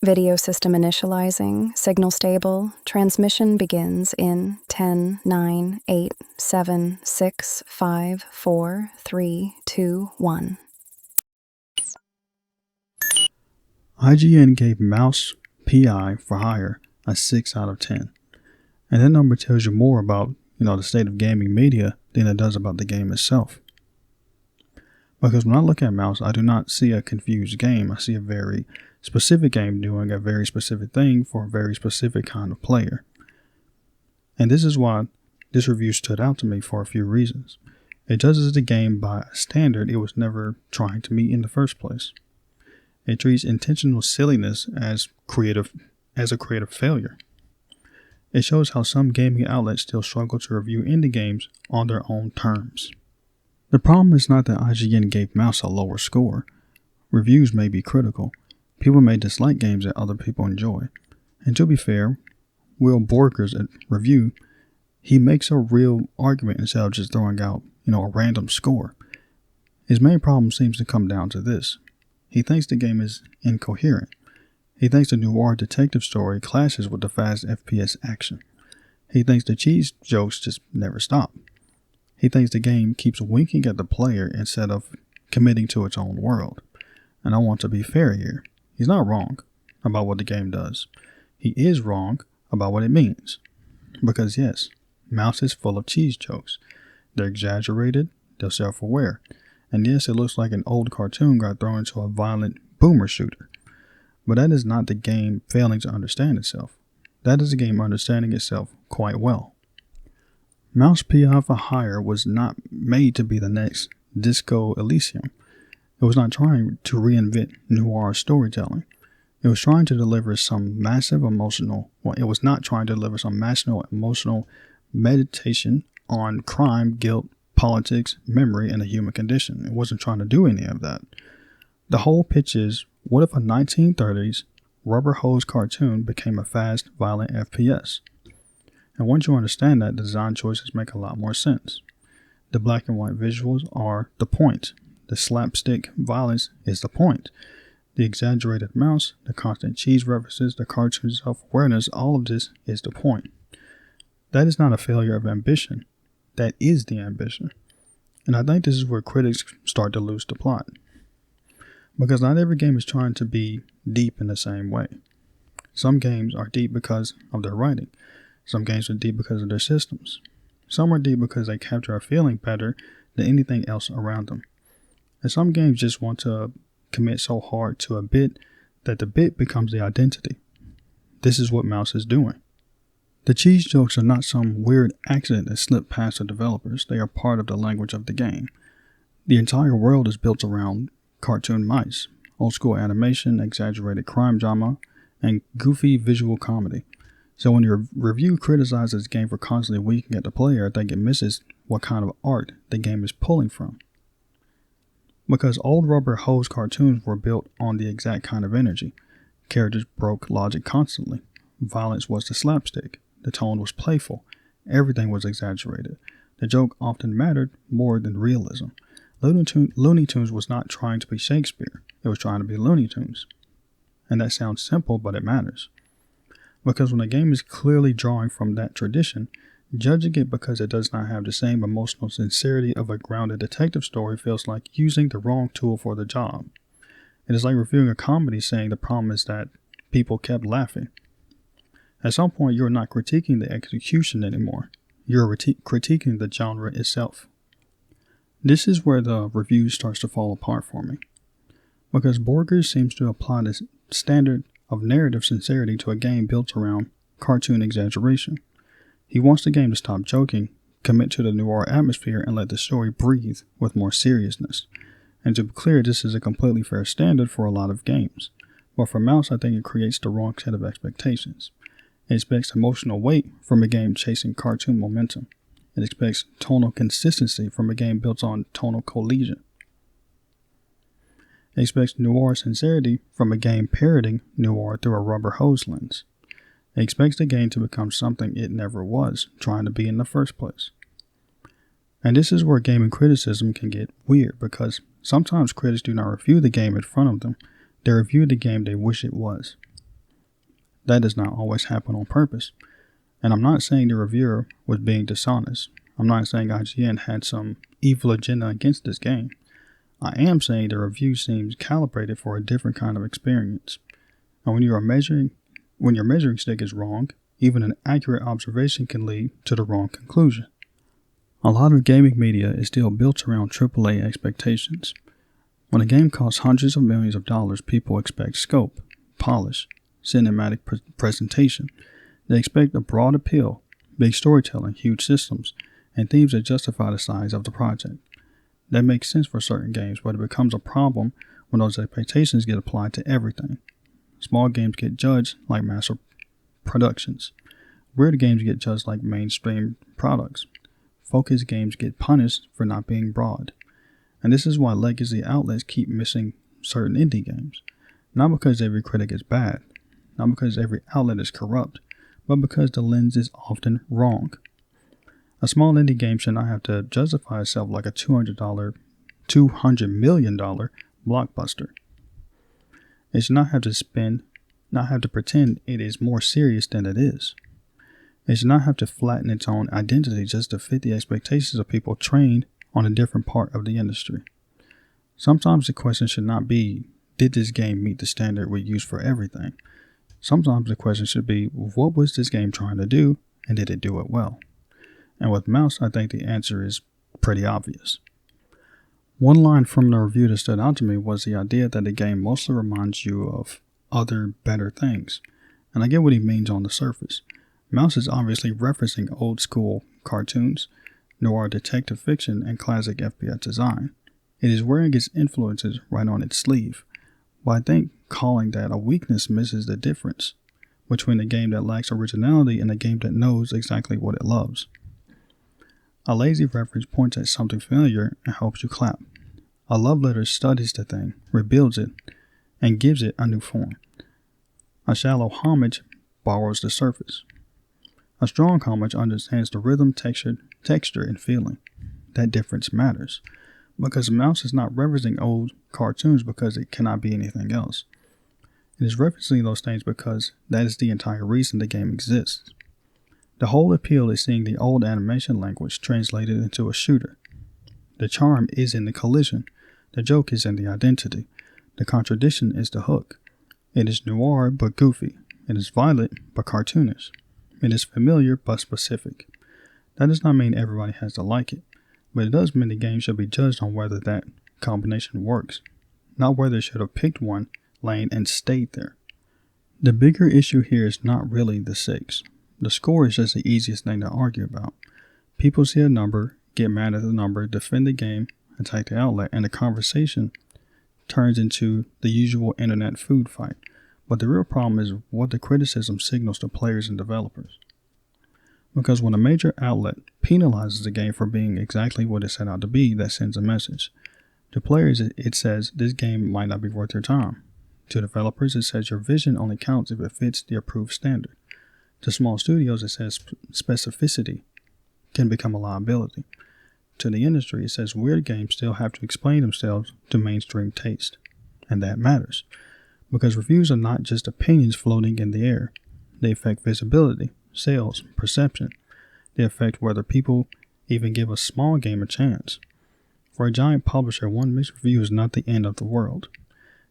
Video system initializing, signal stable, transmission begins in 10, 9, 8, 7, 6, 5, 4, 3, 2, 1. IGN gave Mouse PI for Hire a 6 out of 10. And that number tells you more about, the state of gaming media than it does about the game itself. Because when I look at Mouse, I do not see a confused game. I see a very specific game doing a very specific thing for a very specific kind of player. And this is why this review stood out to me for a few reasons. It judges the game by a standard it was never trying to meet in the first place. It treats intentional silliness as a creative failure. It shows how some gaming outlets still struggle to review indie games on their own terms. The problem is not that IGN gave Mouse a lower score. Reviews may be critical. People may dislike games that other people enjoy. And to be fair, Will Borger's review, he makes a real argument instead of just throwing out, a random score. His main problem seems to come down to this. He thinks the game is incoherent. He thinks the noir detective story clashes with the fast FPS action. He thinks the cheese jokes just never stop. He thinks the game keeps winking at the player instead of committing to its own world. And I want to be fair here. He's not wrong about what the game does. He is wrong about what it means. Because yes, Mouse is full of cheese jokes. They're exaggerated, they're self-aware. And yes, it looks like an old cartoon got thrown into a violent boomer shooter. But that is not the game failing to understand itself. That is the game understanding itself quite well. Mouse PI for Hire was not made to be the next Disco Elysium. It was not trying to reinvent noir storytelling. It was trying to deliver some massive emotional meditation on crime, guilt, politics, memory, and the human condition. It wasn't trying to do any of that. The whole pitch is, what if a 1930s rubber hose cartoon became a fast, violent FPS? And once you understand that, the design choices make a lot more sense. The black and white visuals are the point. The slapstick violence is the point. The exaggerated mouse, the constant cheese references, the cartoon self-awareness, all of this is the point. That is not a failure of ambition. That is the ambition. And I think this is where critics start to lose the plot. Because not every game is trying to be deep in the same way. Some games are deep because of their writing. Some games are deep because of their systems. Some are deep because they capture a feeling better than anything else around them. And some games just want to commit so hard to a bit that the bit becomes the identity. This is what Mouse is doing. The cheese jokes are not some weird accident that slipped past the developers. They are part of the language of the game. The entire world is built around cartoon mice, old school animation, exaggerated crime drama, and goofy visual comedy. So when your review criticizes the game for constantly winking at the player, I think it misses what kind of art the game is pulling from. Because old rubber hose cartoons were built on the exact kind of energy. Characters broke logic constantly. Violence was the slapstick. The tone was playful. Everything was exaggerated. The joke often mattered more than realism. Looney Tunes was not trying to be Shakespeare. It was trying to be Looney Tunes. And that sounds simple, but it matters. Because when a game is clearly drawing from that tradition, judging it because it does not have the same emotional sincerity of a grounded detective story feels like using the wrong tool for the job. It is like reviewing a comedy saying the problem is that people kept laughing. At some point, you are not critiquing the execution anymore. You are critiquing the genre itself. This is where the review starts to fall apart for me. Because Borger seems to apply this standard of narrative sincerity to a game built around cartoon exaggeration. He wants the game to stop joking, commit to the noir atmosphere, and let the story breathe with more seriousness. And to be clear, this is a completely fair standard for a lot of games. But for Mouse, I think it creates the wrong set of expectations. It expects emotional weight from a game chasing cartoon momentum. It expects tonal consistency from a game built on tonal cohesion. It expects noir sincerity from a game parroting noir through a rubber hose lens. It expects the game to become something it never was trying to be in the first place. And this is where gaming criticism can get weird, because sometimes critics do not review the game in front of them. They review the game they wish it was. That does not always happen on purpose. And I'm not saying the reviewer was being dishonest. I'm not saying IGN had some evil agenda against this game. I am saying the review seems calibrated for a different kind of experience. And when your measuring stick is wrong, even an accurate observation can lead to the wrong conclusion. A lot of gaming media is still built around AAA expectations. When a game costs hundreds of millions of dollars, people expect scope, polish, cinematic presentation. They expect a broad appeal, big storytelling, huge systems, and themes that justify the size of the project. That makes sense for certain games, but it becomes a problem when those expectations get applied to everything. Small games get judged like massive productions. Weird games get judged like mainstream products. Focused games get punished for not being broad. And this is why legacy outlets keep missing certain indie games. Not because every critic is bad, not because every outlet is corrupt, but because the lens is often wrong. A small indie game should not have to justify itself like a $200 million blockbuster. It should not have to pretend it is more serious than it is. It should not have to flatten its own identity just to fit the expectations of people trained on a different part of the industry. Sometimes the question should not be, did this game meet the standard we use for everything? Sometimes the question should be, what was this game trying to do, and did it do it well? And with Mouse, I think the answer is pretty obvious. One line from the review that stood out to me was the idea that the game mostly reminds you of other better things. And I get what he means on the surface. Mouse is obviously referencing old school cartoons, noir detective fiction, and classic FPS design. It is wearing its influences right on its sleeve. But I think calling that a weakness misses the difference between a game that lacks originality and a game that knows exactly what it loves. A lazy reference points at something familiar and helps you clap. A love letter studies the thing, rebuilds it, and gives it a new form. A shallow homage borrows the surface. A strong homage understands the rhythm, texture, and feeling. That difference matters, because Mouse is not referencing old cartoons because it cannot be anything else. It is referencing those things because that is the entire reason the game exists. The whole appeal is seeing the old animation language translated into a shooter. The charm is in the collision. The joke is in the identity. The contradiction is the hook. It is noir but goofy. It is violent but cartoonish. It is familiar but specific. That does not mean everybody has to like it, but it does mean the game should be judged on whether that combination works, not whether it should have picked one lane and stayed there. The bigger issue here is not really the 6. The score is just the easiest thing to argue about. People see a number, get mad at the number, defend the game, attack the outlet, and the conversation turns into the usual internet food fight. But the real problem is what the criticism signals to players and developers. Because when a major outlet penalizes the game for being exactly what it set out to be, that sends a message. To players, it says this game might not be worth your time. To developers, it says your vision only counts if it fits the approved standard. To small studios, it says specificity can become a liability. To the industry, it says weird games still have to explain themselves to mainstream taste. And that matters. Because reviews are not just opinions floating in the air. They affect visibility, sales, perception. They affect whether people even give a small game a chance. For a giant publisher, one mixed review is not the end of the world.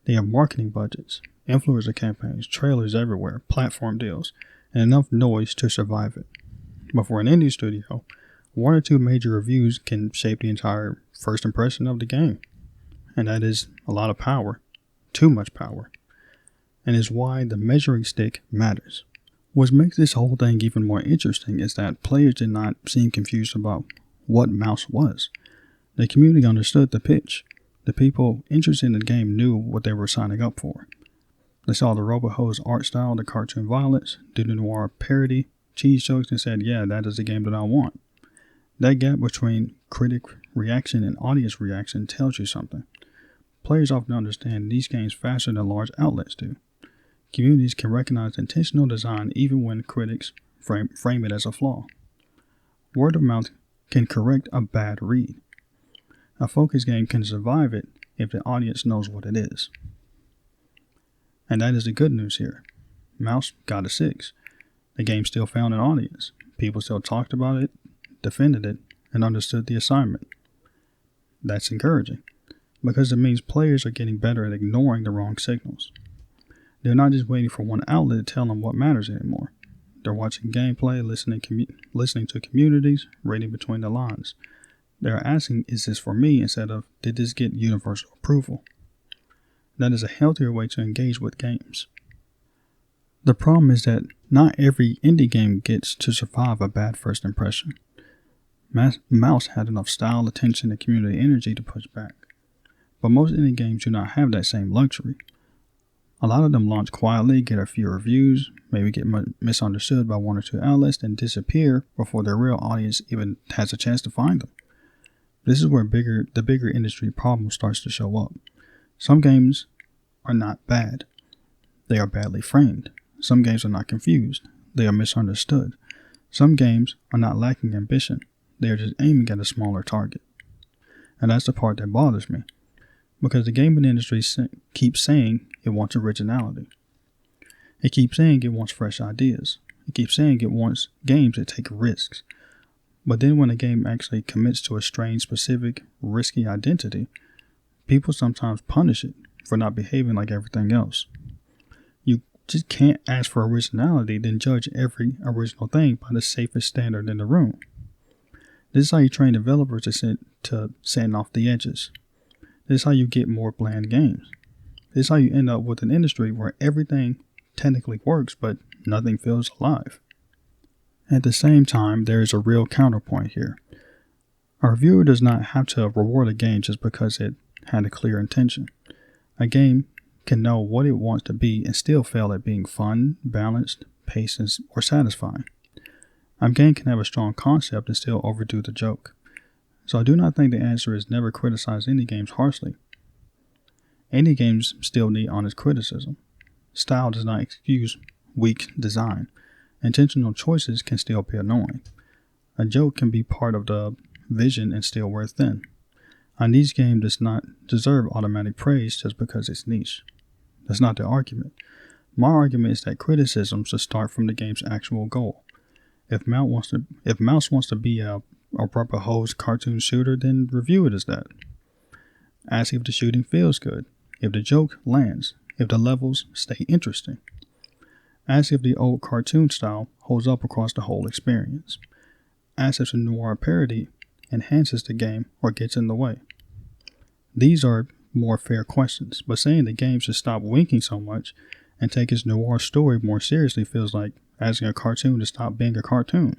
They have marketing budgets, influencer campaigns, trailers everywhere, platform deals, and enough noise to survive it. But for an indie studio, 1 or 2 major reviews can shape the entire first impression of the game. And that is a lot of power, too much power, and is why the measuring stick matters. What makes this whole thing even more interesting is that players did not seem confused about what Mouse was. The community understood the pitch. The people interested in the game knew what they were signing up for. They saw the RoboHose art style, the cartoon violence, the noir parody, cheese jokes, and said, yeah, that is the game that I want. That gap between critic reaction and audience reaction tells you something. Players often understand these games faster than large outlets do. Communities can recognize intentional design even when critics frame it as a flaw. Word of mouth can correct a bad read. A focus game can survive it if the audience knows what it is. And that is the good news here. Mouse got a 6. The game still found an audience. People still talked about it, defended it, and understood the assignment. That's encouraging, because it means players are getting better at ignoring the wrong signals. They're not just waiting for one outlet to tell them what matters anymore. They're watching gameplay, listening to communities, reading between the lines. They're asking, is this for me, instead of, did this get universal approval? That is a healthier way to engage with games. The problem is that not every indie game gets to survive a bad first impression. Mouse had enough style, attention, and community energy to push back. But most indie games do not have that same luxury. A lot of them launch quietly, get a few reviews, maybe get misunderstood by one or two outlets, and disappear before their real audience even has a chance to find them. This is where the bigger industry problem starts to show up. Some games are not bad. They are badly framed. Some games are not confused. They are misunderstood. Some games are not lacking ambition. They are just aiming at a smaller target. And that's the part that bothers me. Because the gaming industry keeps saying it wants originality. It keeps saying it wants fresh ideas. It keeps saying it wants games that take risks. But then when a game actually commits to a strange, specific, risky identity, people sometimes punish it for not behaving like everything else. You just can't ask for originality, then judge every original thing by the safest standard in the room. This is how you train developers to sand off the edges. This is how you get more bland games. This is how you end up with an industry where everything technically works, but nothing feels alive. At the same time, there is a real counterpoint here. A reviewer does not have to reward a game just because it had a clear intention. A game can know what it wants to be and still fail at being fun, balanced, paced, or satisfying. A game can have a strong concept and still overdo the joke. So I do not think the answer is never criticize indie games harshly. Indie games still need honest criticism. Style does not excuse weak design. Intentional choices can still be annoying. A joke can be part of the vision and still wear thin. A niche game does not deserve automatic praise just because it's niche. That's not the argument. My argument is that criticism should start from the game's actual goal. If Mouse wants to be a proper hosed cartoon shooter, then review it as that. Ask if the shooting feels good, if the joke lands, if the levels stay interesting. Ask if the old cartoon style holds up across the whole experience. Ask if the noir parody enhances the game or gets in the way. These are more fair questions, but saying the game should stop winking so much and take its noir story more seriously feels like asking a cartoon to stop being a cartoon.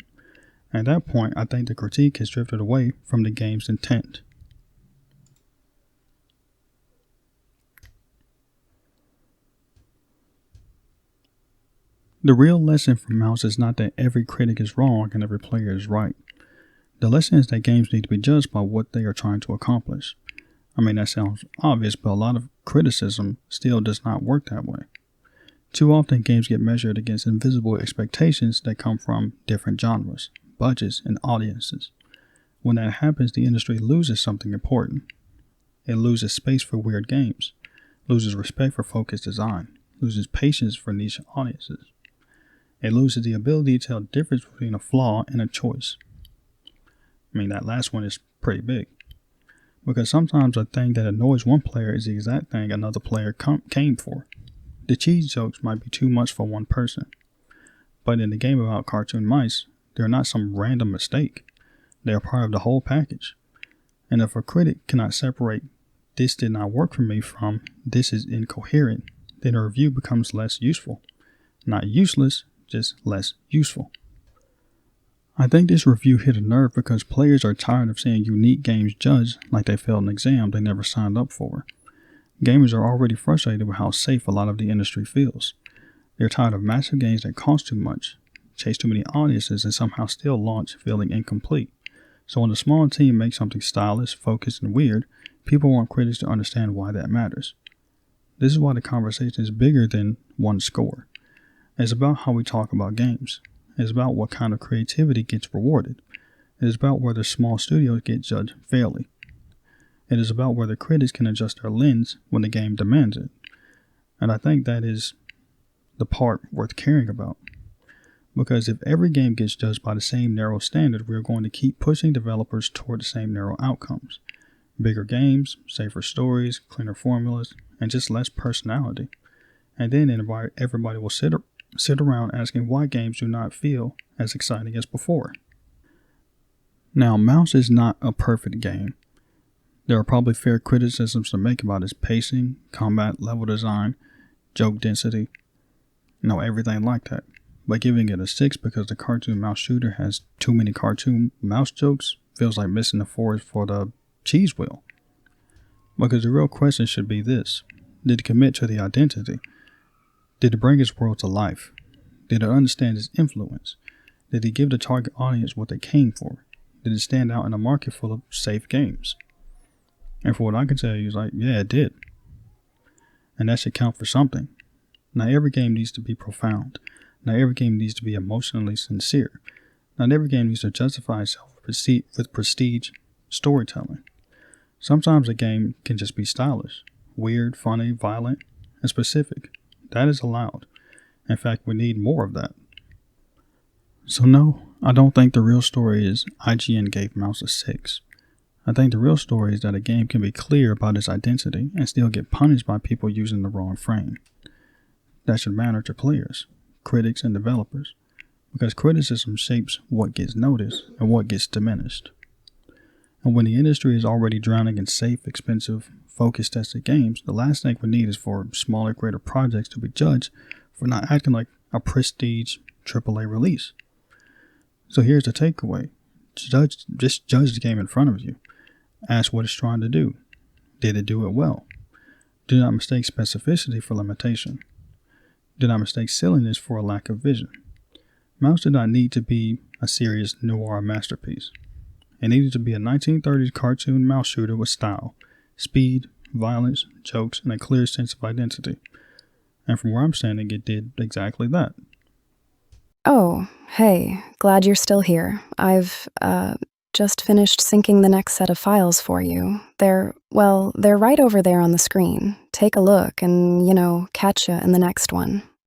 At that point, I think the critique has drifted away from the game's intent. The real lesson from Mouse is not that every critic is wrong and every player is right. The lesson is that games need to be judged by what they are trying to accomplish. I mean, that sounds obvious, but a lot of criticism still does not work that way. Too often, games get measured against invisible expectations that come from different genres, budgets, and audiences. When that happens, the industry loses something important. It loses space for weird games, loses respect for focused design, loses patience for niche audiences. It loses the ability to tell the difference between a flaw and a choice. I mean, that last one is pretty big. Because sometimes a thing that annoys one player is the exact thing another player came for. The cheese jokes might be too much for one person. But in the game about cartoon mice, they're not some random mistake. They are part of the whole package. And if a critic cannot separate "this did not work for me" from "this is incoherent," then a review becomes less useful. Not useless, just less useful. I think this review hit a nerve because players are tired of seeing unique games judged like they failed an exam they never signed up for. Gamers are already frustrated with how safe a lot of the industry feels. They're tired of massive games that cost too much, chase too many audiences, and somehow still launch feeling incomplete. So when a small team makes something stylish, focused, and weird, people want critics to understand why that matters. This is why the conversation is bigger than one score. It's about how we talk about games. It's about what kind of creativity gets rewarded. It is about whether small studios get judged fairly. It is about whether critics can adjust their lens when the game demands it. And I think that is the part worth caring about. Because if every game gets judged by the same narrow standard, we are going to keep pushing developers toward the same narrow outcomes. Bigger games, safer stories, cleaner formulas, and just less personality. And then everybody will sit around asking why games do not feel as exciting as before. Now, Mouse is not a perfect game. There are probably fair criticisms to make about its pacing, combat, level design, joke density, everything like that. But giving it a 6 because the cartoon mouse shooter has too many cartoon mouse jokes feels like missing the forest for the cheese wheel. Because the real question should be this: did it commit to the identity? Did it bring its world to life? Did it understand its influence? Did it give the target audience what they came for? Did it stand out in a market full of safe games? And for what I can tell you is yeah, it did. And that should count for something. Not every game needs to be profound. Not every game needs to be emotionally sincere. Not every game needs to justify itself with prestige storytelling. Sometimes a game can just be stylish, weird, funny, violent, and specific. That is allowed. In fact, we need more of that. So no, I don't think the real story is IGN gave Mouse a 6. I think the real story is that a game can be clear about its identity and still get punished by people using the wrong frame. That should matter to players, critics, and developers, because criticism shapes what gets noticed and what gets diminished. And when the industry is already drowning in safe, expensive, focus-tested games, the last thing we need is for smaller, greater projects to be judged for not acting like a prestige AAA release. So here's the takeaway. Just judge the game in front of you. Ask what it's trying to do. Did it do it well? Do not mistake specificity for limitation. Do not mistake silliness for a lack of vision. Mouse did not need to be a serious noir masterpiece. It needed to be a 1930s cartoon mouse shooter with style, speed, violence, jokes, and a clear sense of identity. And from where I'm standing, it did exactly that. Oh, hey, glad you're still here. I've, just finished syncing the next set of files for you. They're right over there on the screen. Take a look and, catch ya in the next one.